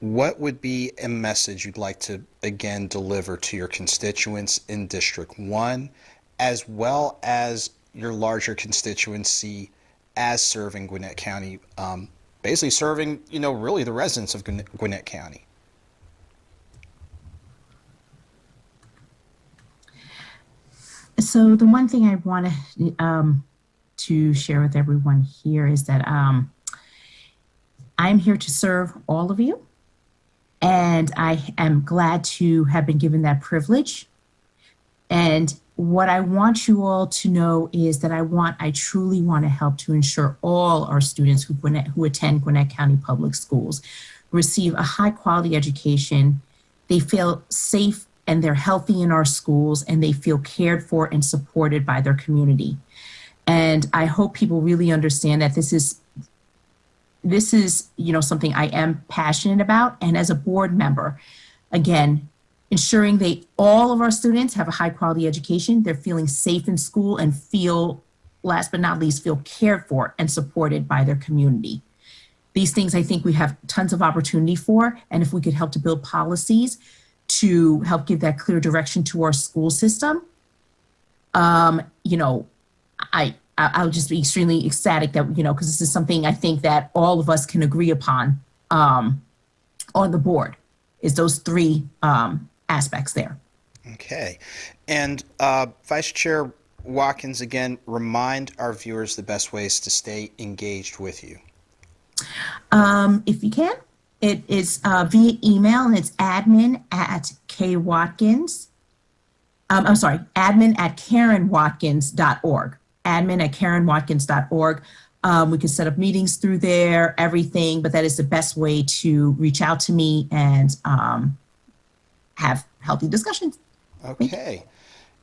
What would be a message you'd like to again deliver to your constituents in District 1? As well as your larger constituency as serving Gwinnett County, basically serving, really the residents of Gwinnett County? So the one thing I want to share with everyone here is that I'm here to serve all of you, and I am glad to have been given that privilege. And what I want you all to know is that I truly want to help to ensure all our students who attend Gwinnett County Public Schools receive a high quality education. They feel safe and they're healthy in our schools, and they feel cared for and supported by their community. And I hope people really understand that this is something I am passionate about. And as a board member, again, ensuring all of our students have a high quality education, they're feeling safe in school, and last but not least, feel cared for and supported by their community. These things I think we have tons of opportunity for, and if we could help to build policies to help give that clear direction to our school system, I'll just be extremely ecstatic that, because this is something I think that all of us can agree upon on the board, is those three aspects there. Okay. And Vice Chair Watkins, again, remind our viewers the best ways to stay engaged with you. If you can, it is via email, and it's admin@karenwatkins.org. admin@karenwatkins.org. We can set up meetings through there, everything, but that is the best way to reach out to me and have healthy discussions. Okay.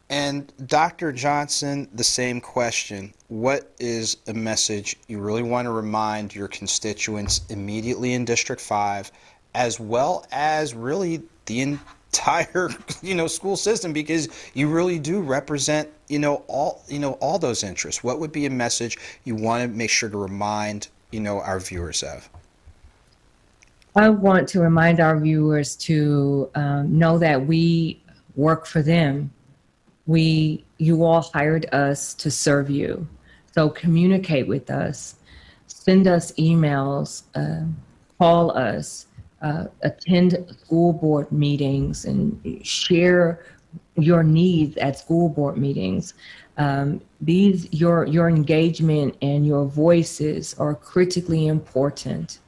And Dr. Johnson, the same question. What is a message you really want to remind your constituents immediately in District 5, as well as really the entire, school system, because you really do represent, all those interests? What would be a message you want to make sure to remind, our viewers of? I want to remind our viewers to know that we work for them. You all hired us to serve you. So communicate with us, send us emails, call us, attend school board meetings, and share your needs at school board meetings. Your engagement and your voices are critically important.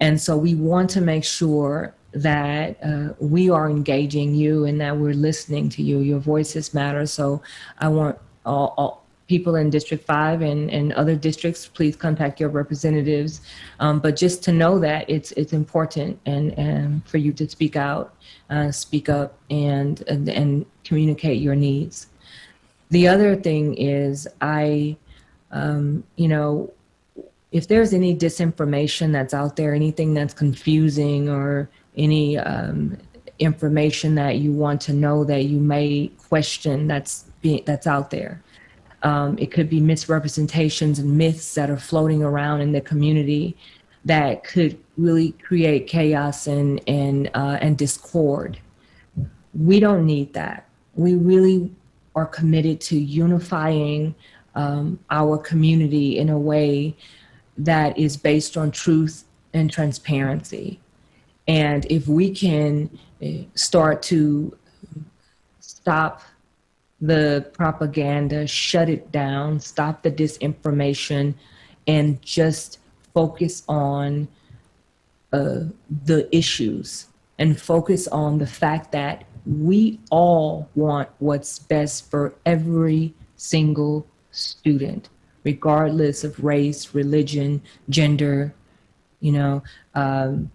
And so we want to make sure that we are engaging you and that we're listening to you. Your voices matter. So I want all people in District 5 and other districts, please contact your representatives. But just to know that it's important and for you to speak out, speak up and communicate your needs. The other thing is if there's any disinformation that's out there, anything that's confusing or any information that you want to know that you may question that's out there. It could be misrepresentations and myths that are floating around in the community that could really create chaos and discord. We don't need that. We really are committed to unifying our community in a way that is based on truth and transparency. And if we can start to stop the propaganda, shut it down, stop the disinformation, and just focus on the issues and focus on the fact that we all want what's best for every single student, regardless of race, religion, gender, and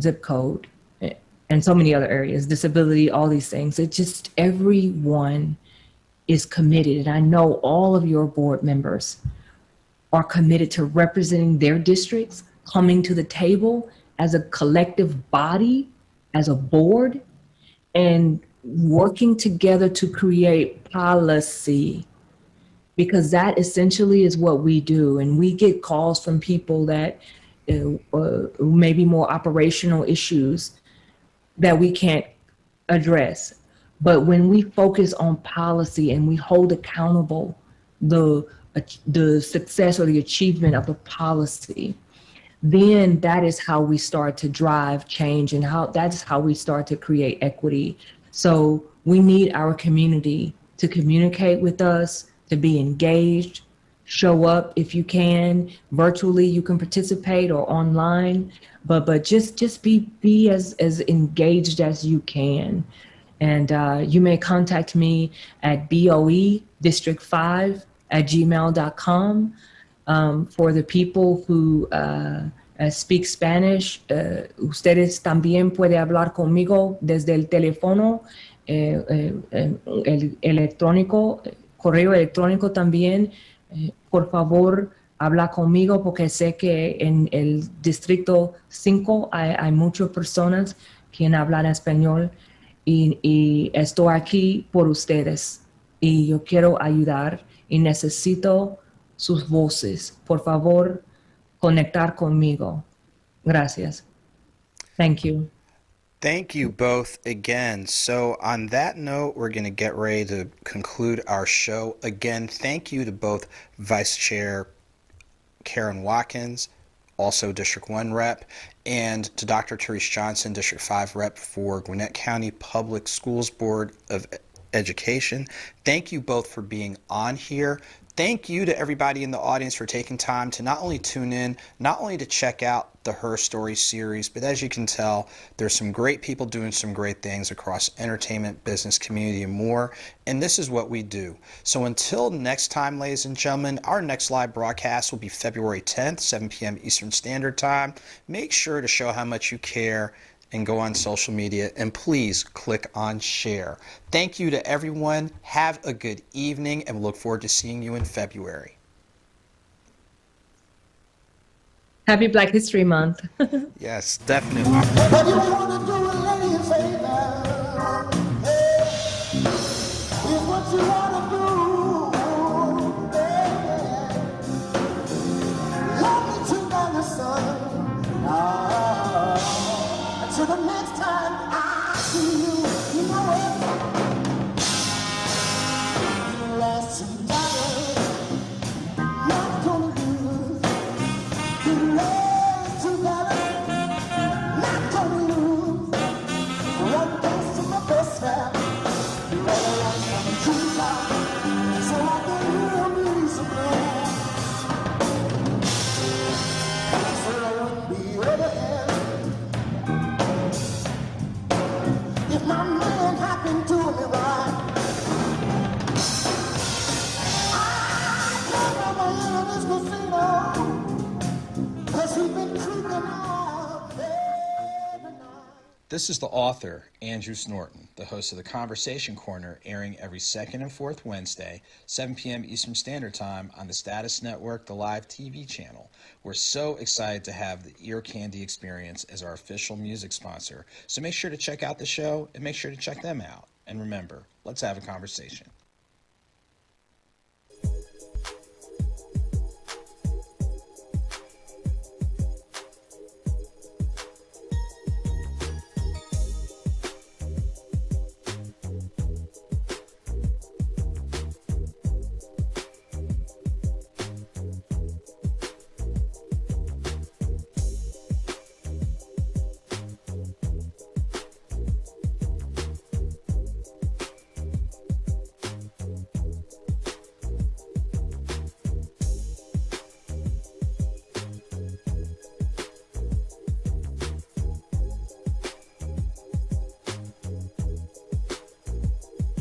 zip code, and so many other areas, disability, all these things. It's just everyone is committed. And I know all of your board members are committed to representing their districts, coming to the table as a collective body, as a board, and working together to create policy, because that essentially is what we do. And we get calls from people that maybe more operational issues that we can't address. But when we focus on policy and we hold accountable the success or the achievement of the policy, then that is how we start to drive change, and that's how we start to create equity. So we need our community to communicate with us, to be engaged, show up if you can. Virtually, you can participate, or online, but just be as engaged as you can. And you may contact me at boedistrict5@gmail.com. For the people who speak Spanish, ustedes también pueden hablar conmigo desde el teléfono, el electrónico, correo electrónico también. Por favor, habla conmigo, porque sé que en el Distrito 5 hay muchas personas que hablan español, y estoy aquí por ustedes. Y yo quiero ayudar y necesito sus voces. Por favor, conectar conmigo. Gracias. Thank you. Thank you both again. So on that note, we're going to get ready to conclude our show. Again, thank you to both Vice Chair Karen Watkins, also District 1 Rep, and to Dr. Tarece Johnson, District 5 Rep for Gwinnett County Public Schools Board of Education. Thank you both for being on here. Thank you to everybody in the audience for taking time to not only tune in, not only to check out the HerStory series, but as you can tell, there's some great people doing some great things across entertainment, business, community, and more. And this is what we do. So until next time, ladies and gentlemen, our next live broadcast will be February 10th, 7 p.m. Eastern Standard Time. Make sure to show how much you care and go on social media, and please click on share. Thank you to everyone. Have a good evening, and we look forward to seeing you in February. Happy Black History Month. Yes, definitely. What you wanna do is lay your favor. Here's what you wanna do. Love me tonight, the sun. Until the next time I see you, you know what? Last $2, not gonna lose. Last $2, not gonna lose. My man happened to me right. I told him in this casino, 'cause he been creeping out every night. This is the author, Andrew Snorton, the host of the Conversation Corner, airing every second and fourth Wednesday, 7 p.m. Eastern Standard Time on the Status Network, the live TV channel. We're so excited to have the Ear Candy Experience as our official music sponsor, so make sure to check out the show and make sure to check them out. And remember, let's have a conversation.